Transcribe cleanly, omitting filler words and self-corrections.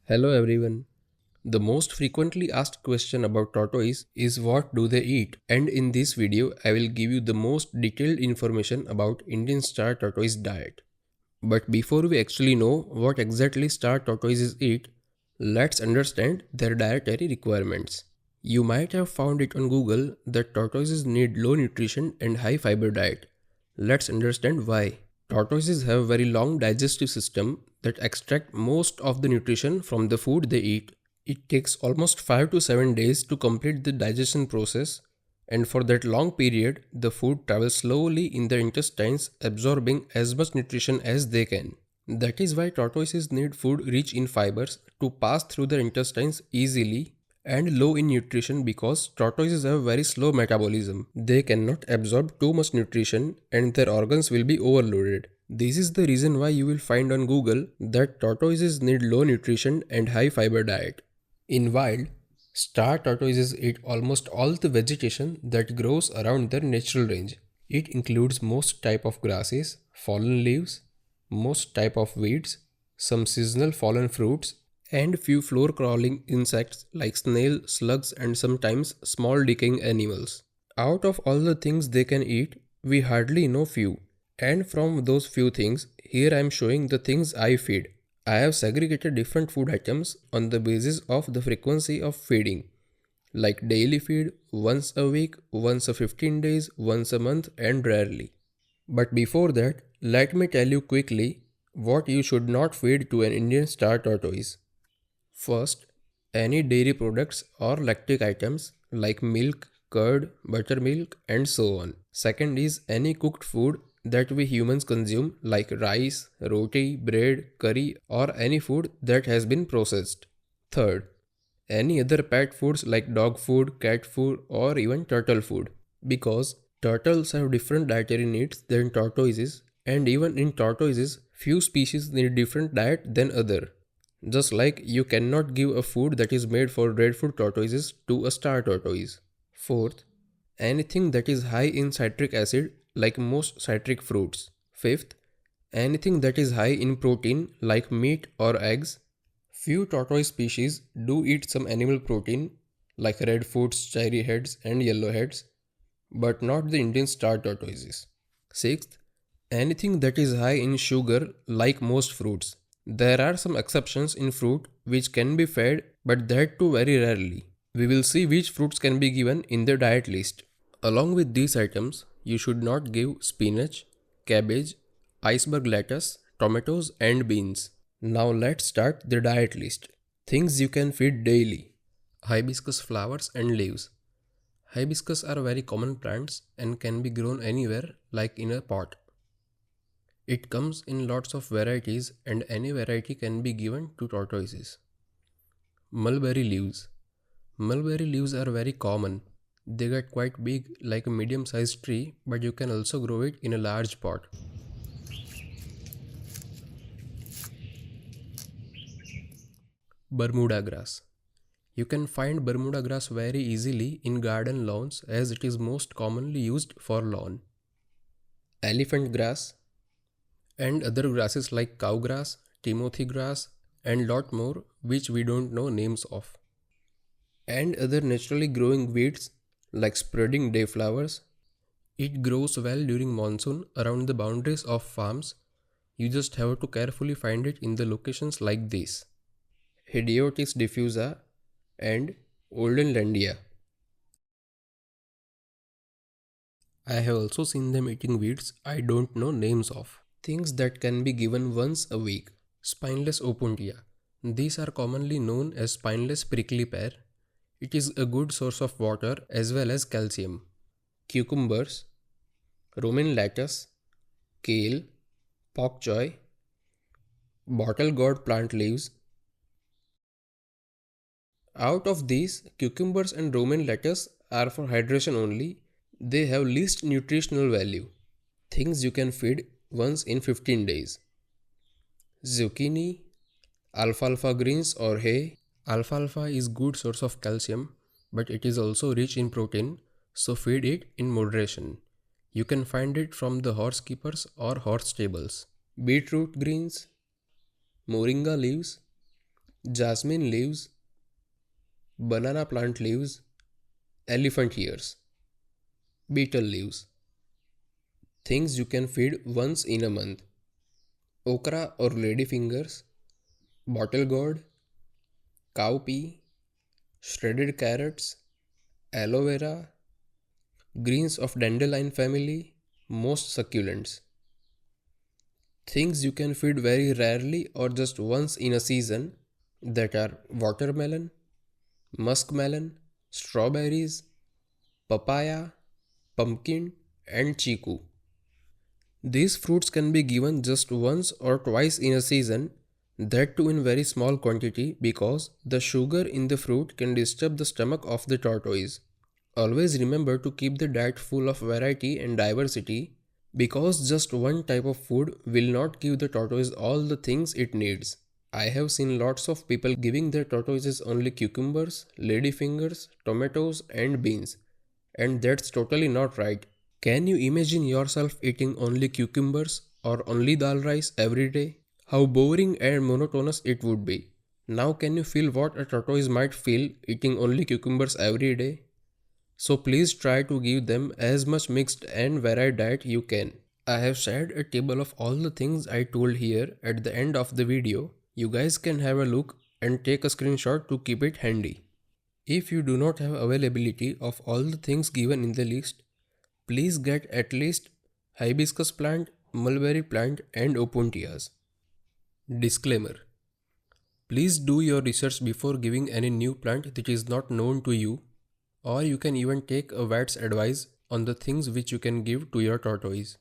Hello everyone. The most frequently asked question about tortoise is what do they eat? And in this video, I will give you the most detailed information about Indian star tortoise diet. But before we actually know what exactly star tortoises eat, let's understand their dietary requirements. You might have found it on Google that tortoises need low nutrition and high fiber diet. Let's understand why. Tortoises have a very long digestive system that extract most of the nutrition from the food they eat. It takes almost 5 to 7 days to complete the digestion process, and for that long period, the food travels slowly in their intestines, absorbing as much nutrition as they can. That is why tortoises need food rich in fibers to pass through their intestines easily and low in nutrition because tortoises have very slow metabolism. They cannot absorb too much nutrition and their organs will be overloaded. This is the reason why you will find on Google that tortoises need low nutrition and high fiber diet. In wild, star tortoises eat almost all the vegetation that grows around their natural range. It includes most type of grasses, fallen leaves, most type of weeds, some seasonal fallen fruits, and few floor crawling insects like snail, slugs, and sometimes small decaying animals. Out of all the things they can eat, we hardly know few. And from those few things, here I am showing the things I feed. I have segregated different food items on the basis of the frequency of feeding, like daily feed, once a week, once a 15 days, once a month, and rarely. But before that, let me tell you quickly what you should not feed to an Indian star tortoise. First, any dairy products or lactic items like milk, curd, buttermilk, and so on. Second is any cooked food that we humans consume like rice, roti, bread, curry, or any food that has been processed. Third, any other pet foods like dog food, cat food, or even turtle food. Because turtles have different dietary needs than tortoises, and even in tortoises, few species need different diet than other. Just like you cannot give a food that is made for breadfruit tortoises to a star tortoise. Fourth, anything that is high in citric acid like most citric fruits. Fifth, anything that is high in protein like meat or eggs. Few tortoise species do eat some animal protein like redfoots, cherry heads and yellowheads, but not the Indian star tortoises. Sixth, anything that is high in sugar like most fruits. There are some exceptions in fruit which can be fed, but that too very rarely. We will see which fruits can be given in the diet list. Along with these items, you should not give spinach, cabbage, iceberg lettuce, tomatoes and beans. Now let's start the diet list. Things you can feed daily. Hibiscus flowers and leaves. Hibiscus are very common plants and can be grown anywhere like in a pot. It comes in lots of varieties and any variety can be given to tortoises. Mulberry leaves. Mulberry leaves are very common. They get quite big like a medium sized tree, but you can also grow it in a large pot. Bermuda grass. You can find Bermuda grass very easily in garden lawns as it is most commonly used for lawn. Elephant grass and other grasses like cow grass, timothy grass and lot more which we don't know names of. And other naturally growing weeds like spreading dayflowers. It grows well during monsoon around the boundaries of farms. You just have to carefully find it in the locations like this. Hidiotis diffusa and Oldenlandia. I have also seen them eating weeds I don't know names of. Things that can be given once a week. Spineless opuntia. These are commonly known as spineless prickly pear. It is a good source of water as well as calcium. Cucumbers, Roman lettuce, kale, pak choi, bottle gourd plant leaves. Out of these, cucumbers and Roman lettuce are for hydration only. They have least nutritional value. Things you can feed once in 15 days. Zucchini, alfalfa greens or hay. Alfalfa is good source of calcium, but it is also rich in protein, so feed it in moderation. You can find it from the horse keepers or horse stables. Beetroot greens, moringa leaves. jasmine leaves, banana plant leaves, elephant ears, beetle leaves. Things you can feed once in a month: okra or ladyfingers, bottle gourd, cowpea, shredded carrots, aloe vera, greens of dandelion family, most succulents. Things you can feed very rarely or just once in a season, that are watermelon, muskmelon, strawberries, papaya, pumpkin, and chiku. These fruits can be given just once or twice in a season, that too in very small quantity, because the sugar in the fruit can disturb the stomach of the tortoise. Always remember to keep the diet full of variety and diversity, because just one type of food will not give the tortoise all the things it needs. I have seen lots of people giving their tortoises only cucumbers, ladyfingers, tomatoes, and beans, and that's totally not right. Can you imagine yourself eating only cucumbers or only dal rice every day? How boring and monotonous it would be. Now, can you feel what a tortoise might feel eating only cucumbers every day? So please try to give them as much mixed and varied diet you can. I have shared a table of all the things I told here at the end of the video. You guys can have a look and take a screenshot to keep it handy. If you do not have availability of all the things given in the list, please get at least hibiscus plant, mulberry plant, and opuntias. Disclaimer: please do your research before giving any new plant that is not known to you, or you can even take a vet's advice on the things which you can give to your tortoise.